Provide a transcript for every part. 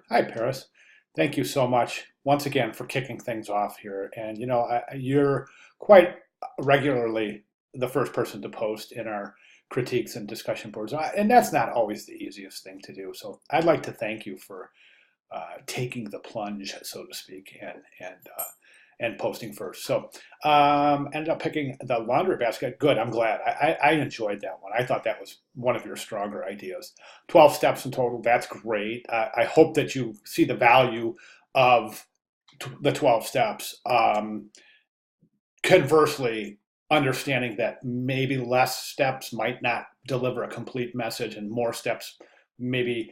Hi, Paris. Thank you so much once again for kicking things off here. And you're quite regularly the first person to post in our critiques and discussion boards, and that's not always the easiest thing to do. So I'd like to thank you for taking the plunge, so to speak, and posting first. So ended up picking the laundry basket. Good, I'm glad. I enjoyed that one. I thought that was one of your stronger ideas. 12 steps in total. That's great. I hope that you see the value of the 12 steps. Conversely, understanding that maybe less steps might not deliver a complete message, and more steps maybe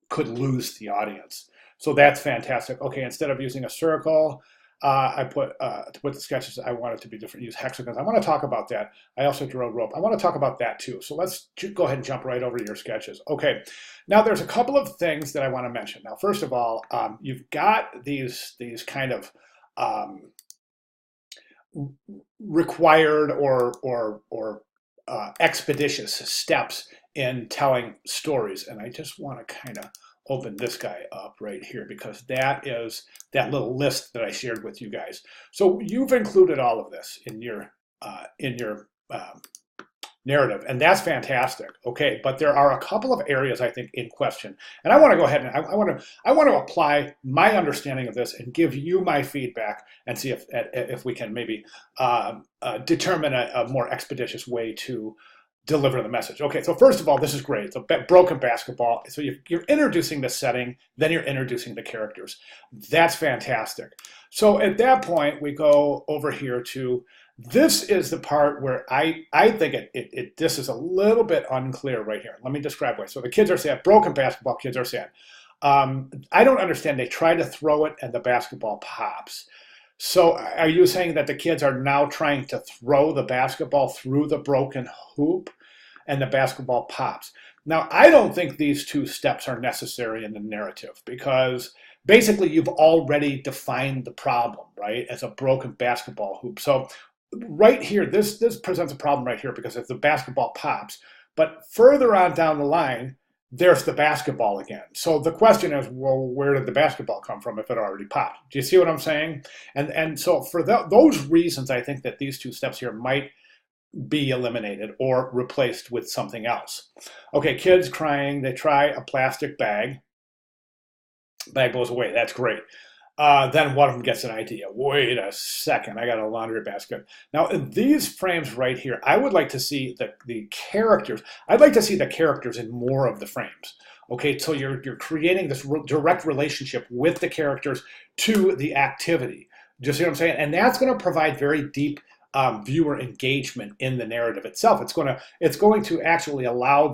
could lose the audience. So that's fantastic. Okay, instead of using a circle, I put to put the sketches. I want it to be different. Use hexagons. I want to talk about that. I also drew a rope. I want to talk about that too. So let's go ahead and jump right over to your sketches. Okay, now there's a couple of things that I want to mention. Now, first of all, you've got these kind of required or expeditious steps in telling stories. And I just want to kind of open this guy up right here because that is that little list that I shared with you guys. So you've included all of this in your narrative, and that's fantastic. Okay, but there are a couple of areas I think in question, and I want to go ahead and I want to apply my understanding of this and give you my feedback and see if we can maybe determine a more expeditious way to deliver the message. Okay, so first of all, this is great. So broken basketball. So you're introducing the setting, then you're introducing the characters. That's fantastic. So at that point, we go over here to this is the part where I think this is a little bit unclear right here. Let me describe why. So the kids are sad. Broken basketball. Kids are sad. I don't understand. They try to throw it and the basketball pops. So are you saying that the kids are now trying to throw the basketball through the broken hoop and the basketball pops? Now, I don't think these two steps are necessary in the narrative because basically you've already defined the problem, right, as a broken basketball hoop. So right here, this presents a problem right here because if the basketball pops, but further on down the line, there's the basketball again. So the question is, well, where did the basketball come from if it already popped? Do you see what I'm saying? And so for those reasons, I think that these two steps here might be eliminated or replaced with something else. Okay, kids crying, they try a plastic bag. Bag goes away. That's great. Then one of them gets an idea. Wait a second, I got a laundry basket. Now, in these frames right here, I would like to see the characters. I'd like to see the characters in more of the frames. Okay, so you're creating this direct relationship with the characters to the activity. Do you see what I'm saying? And that's going to provide very deep viewer engagement in the narrative itself. It's going to actually allow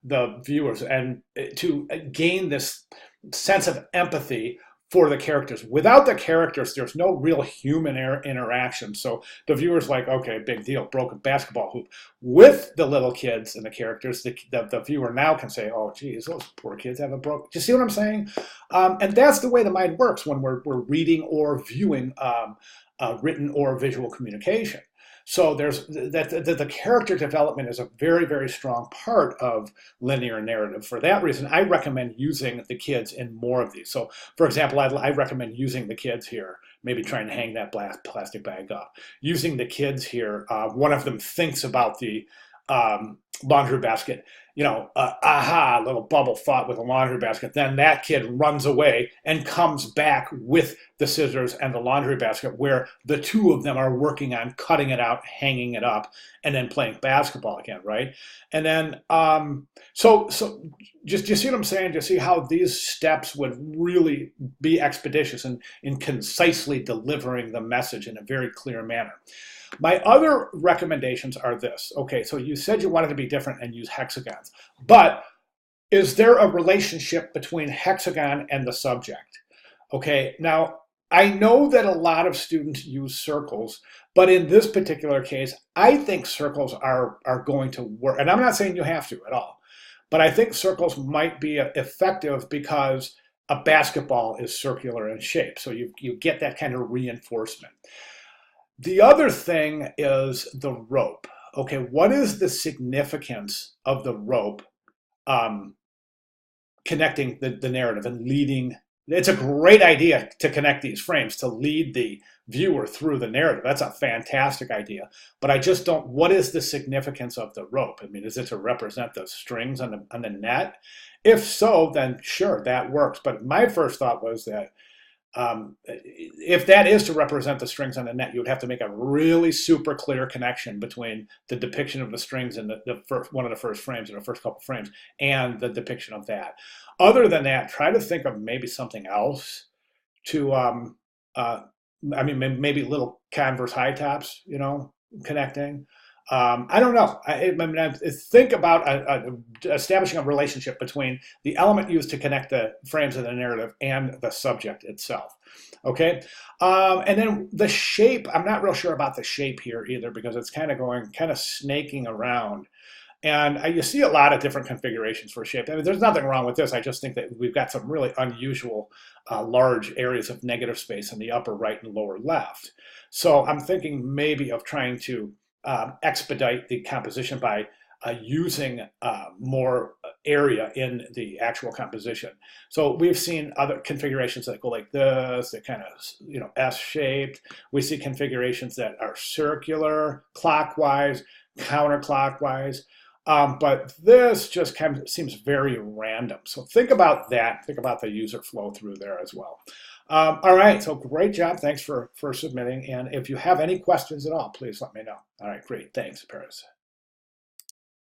the viewers and to gain this sense of empathy for the characters. Without the characters, there's no real human interaction. So the viewer's like, okay, big deal, broken basketball hoop. With the little kids and the characters, the viewer now can say, oh, geez, those poor kids have a broken. Do you see what I'm saying? And that's the way the mind works when we're reading or viewing written or visual communication. So there's the character development is a very, very strong part of linear narrative. For that reason, I recommend using the kids in more of these. So, for example, I recommend using the kids here, maybe trying to hang that plastic bag up. Using the kids here, one of them thinks about the laundry basket, aha, little bubble thought with a laundry basket. Then that kid runs away and comes back with the scissors and the laundry basket, where the two of them are working on cutting it out, hanging it up, and then playing basketball again, right? And then, so just you see what I'm saying? Do you see how these steps would really be expeditious in concisely delivering the message in a very clear manner? My other recommendations are this. Okay, so you said you wanted to be different and use hexagons, but is there a relationship between hexagon and the subject? Okay, now I know that a lot of students use circles, but in this particular case, I think circles are going to work. And I'm not saying you have to at all, but I think circles might be effective because a basketball is circular in shape. So you get that kind of reinforcement. The other thing is the rope. Okay, what is the significance of the rope? Um, connecting the narrative and leading. It's a great idea to connect these frames to lead the viewer through the narrative. That's a fantastic idea. But I just don't, what is the significance of the rope? I mean, is it to represent the strings on the net? If so, then sure, that works. But my first thought was that if that is to represent the strings on the net, you would have to make a really super clear connection between the depiction of the strings in the first, one of the first frames, in the first couple frames, and the depiction of that. Other than that, try to think of maybe something else to, I mean, maybe little Converse high tops, you know, connecting. I don't know. I think about establishing a relationship between the element used to connect the frames of the narrative and the subject itself. Okay, and then the shape. I'm not real sure about the shape here either because it's kind of snaking around. And you see a lot of different configurations for shape. I mean, there's nothing wrong with this. I just think that we've got some really unusual large areas of negative space in the upper right and lower left. So I'm thinking maybe of trying to expedite the composition by using more area in the actual composition. So we've seen other configurations that go like this, that kind of, you know, S-shaped. We see configurations that are circular, clockwise, counterclockwise. But this just kind of seems very random. So think about that. Think about the user flow through there as well. All right, so great job. Thanks for submitting. And if you have any questions at all, please let me know. All right, great. Thanks, Paris.